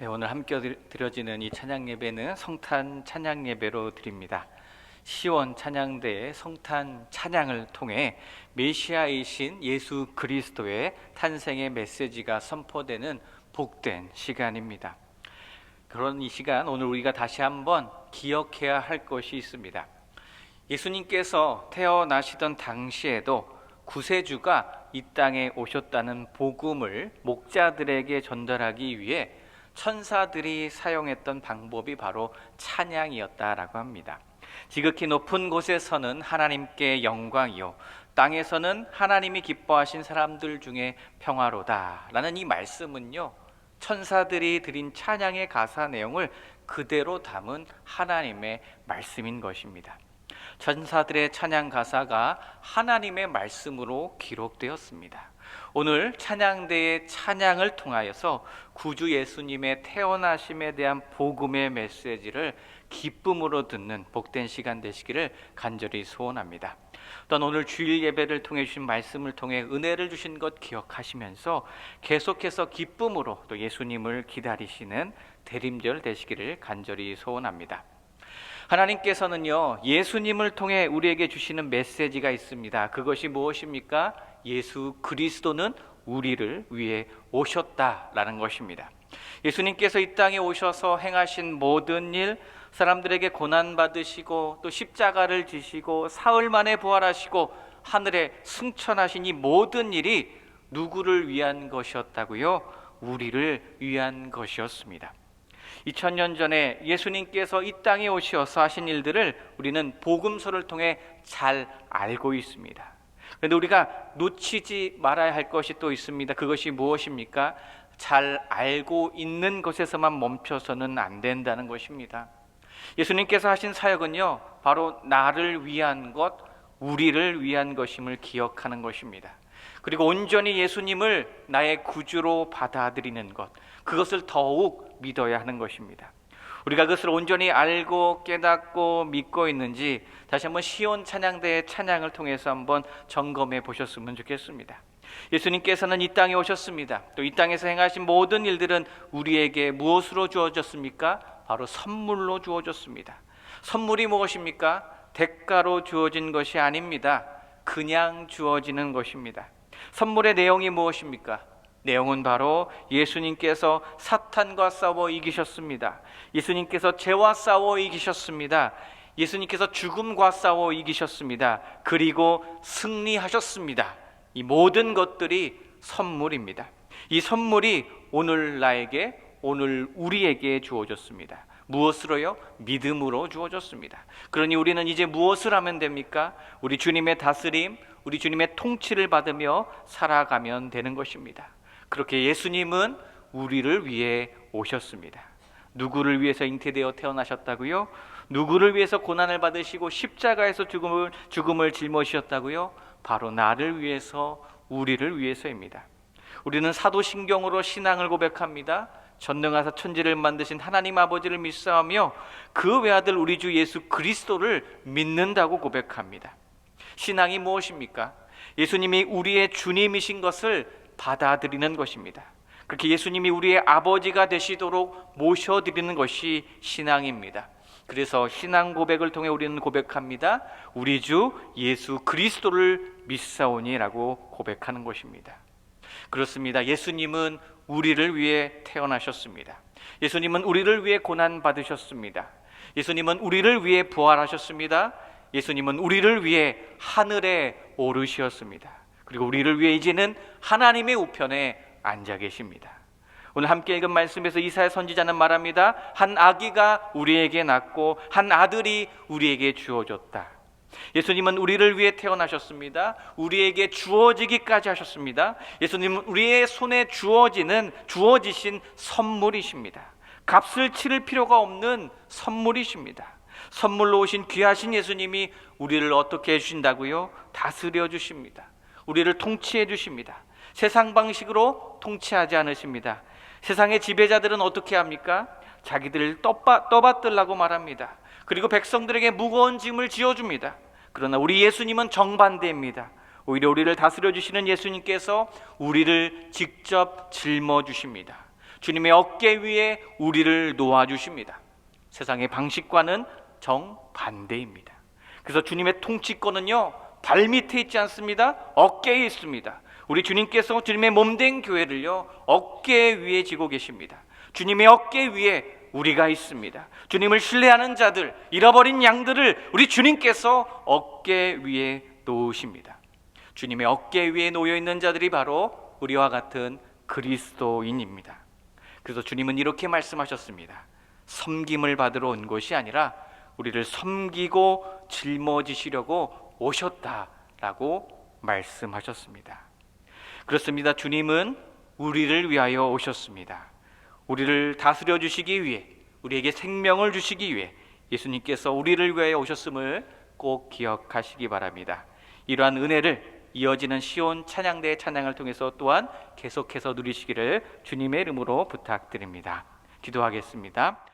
네, 오늘 함께 드려지는 이 찬양 예배는 성탄 찬양 예배로 드립니다. 시원 찬양대의 성탄 찬양을 통해 메시아이신 예수 그리스도의 탄생의 메시지가 선포되는 복된 시간입니다. 그런 이 시간, 오늘 우리가 다시 한번 기억해야 할 것이 있습니다. 예수님께서 태어나시던 당시에도 구세주가 이 땅에 오셨다는 복음을 목자들에게 전달하기 위해 천사들이 사용했던 방법이 바로 찬양이었다라고 합니다. 지극히 높은 곳에서는 하나님께 영광이요, 땅에서는 하나님이 기뻐하신 사람들 중에 평화로다라는 이 말씀은요, 천사들이 드린 찬양의 가사 내용을 그대로 담은 하나님의 말씀인 것입니다. 천사들의 찬양 가사가 하나님의 말씀으로 기록되었습니다. 오늘 찬양대의 찬양을 통하여서 구주 예수님의 태어나심에 대한 복음의 메시지를 기쁨으로 듣는 복된 시간 되시기를 간절히 소원합니다. 또한 오늘 주일 예배를 통해 주신 말씀을 통해 은혜를 주신 것 기억하시면서 계속해서 기쁨으로 또 예수님을 기다리시는 대림절 되시기를 간절히 소원합니다. 하나님께서는요, 예수님을 통해 우리에게 주시는 메시지가 있습니다. 그것이 무엇입니까? 예수 그리스도는 우리를 위해 오셨다라는 것입니다. 예수님께서 이 땅에 오셔서 행하신 모든 일, 사람들에게 고난받으시고 또 십자가를 지시고 사흘 만에 부활하시고 하늘에 승천하신 이 모든 일이 누구를 위한 것이었다고요? 우리를 위한 것이었습니다. 2000년 전에 예수님께서 이 땅에 오셔서 하신 일들을 우리는 복음서를 통해 잘 알고 있습니다. 그런데 우리가 놓치지 말아야 할 것이 또 있습니다. 그것이 무엇입니까? 잘 알고 있는 것에서만 멈춰서는 안 된다는 것입니다. 예수님께서 하신 사역은요, 바로 나를 위한 것, 우리를 위한 것임을 기억하는 것입니다. 그리고 온전히 예수님을 나의 구주로 받아들이는 것, 그것을 더욱 믿어야 하는 것입니다. 우리가 그것을 온전히 알고 깨닫고 믿고 있는지 다시 한번 시온 찬양대의 찬양을 통해서 한번 점검해 보셨으면 좋겠습니다. 예수님께서는 이 땅에 오셨습니다. 또 이 땅에서 행하신 모든 일들은 우리에게 무엇으로 주어졌습니까? 바로 선물로 주어졌습니다. 선물이 무엇입니까? 대가로 주어진 것이 아닙니다. 그냥 주어지는 것입니다. 선물의 내용이 무엇입니까? 내용은 바로 예수님께서 사탄과 싸워 이기셨습니다. 예수님께서 죄와 싸워 이기셨습니다. 예수님께서 죽음과 싸워 이기셨습니다. 그리고 승리하셨습니다. 이 모든 것들이 선물입니다. 이 선물이 오늘 나에게, 오늘 우리에게 주어졌습니다. 무엇으로요? 믿음으로 주어졌습니다. 그러니 우리는 이제 무엇을 하면 됩니까? 우리 주님의 다스림, 우리 주님의 통치를 받으며 살아가면 되는 것입니다. 그렇게 예수님은 우리를 위해 오셨습니다. 누구를 위해서 잉태되어 태어나셨다고요? 누구를 위해서 고난을 받으시고 십자가에서 죽음을 짊어지셨다고요? 바로 나를 위해서, 우리를 위해서입니다. 우리는 사도신경으로 신앙을 고백합니다. 전능하사 천지를 만드신 하나님 아버지를 믿사오며 그 외아들 우리 주 예수 그리스도를 믿는다고 고백합니다. 신앙이 무엇입니까? 예수님이 우리의 주님이신 것을 받아들이는 것입니다. 그렇게 예수님이 우리의 아버지가 되시도록 모셔드리는 것이 신앙입니다. 그래서 신앙 고백을 통해 우리는 고백합니다. 우리 주 예수 그리스도를 믿사오니라고 고백하는 것입니다. 그렇습니다. 예수님은 우리를 위해 태어나셨습니다. 예수님은 우리를 위해 고난 받으셨습니다. 예수님은 우리를 위해 부활하셨습니다. 예수님은 우리를 위해 하늘에 오르셨습니다. 그리고 우리를 위해 이제는 하나님의 우편에 앉아 계십니다. 오늘 함께 읽은 말씀에서 이사야 선지자는 말합니다. 한 아기가 우리에게 낳고 한 아들이 우리에게 주어졌다. 예수님은 우리를 위해 태어나셨습니다. 우리에게 주어지기까지 하셨습니다. 예수님은 우리의 손에 주어지신 선물이십니다. 값을 치를 필요가 없는 선물이십니다. 선물로 오신 귀하신 예수님이 우리를 어떻게 해주신다고요? 다스려 주십니다. 우리를 통치해 주십니다. 세상 방식으로 통치하지 않으십니다. 세상의 지배자들은 어떻게 합니까? 자기들을 떠받들라고 말합니다. 그리고 백성들에게 무거운 짐을 지어줍니다. 그러나 우리 예수님은 정반대입니다. 오히려 우리를 다스려 주시는 예수님께서 우리를 직접 짊어주십니다. 주님의 어깨 위에 우리를 놓아주십니다. 세상의 방식과는 정반대입니다. 그래서 주님의 통치권은요, 발 밑에 있지 않습니다. 어깨에 있습니다. 우리 주님께서 주님의 몸된 교회를요, 어깨 위에 지고 계십니다. 주님의 어깨 위에 우리가 있습니다. 주님을 신뢰하는 자들, 잃어버린 양들을 우리 주님께서 어깨 위에 놓으십니다. 주님의 어깨 위에 놓여 있는 자들이 바로 우리와 같은 그리스도인입니다. 그래서 주님은 이렇게 말씀하셨습니다. 섬김을 받으러 온 것이 아니라 우리를 섬기고 짊어지시려고 오셨다라고 말씀하셨습니다. 그렇습니다. 주님은 우리를 위하여 오셨습니다. 우리를 다스려 주시기 위해, 우리에게 생명을 주시기 위해 예수님께서 우리를 위하여 오셨음을 꼭 기억하시기 바랍니다. 이러한 은혜를 이어지는 시온 찬양대의 찬양을 통해서 또한 계속해서 누리시기를 주님의 이름으로 부탁드립니다. 기도하겠습니다.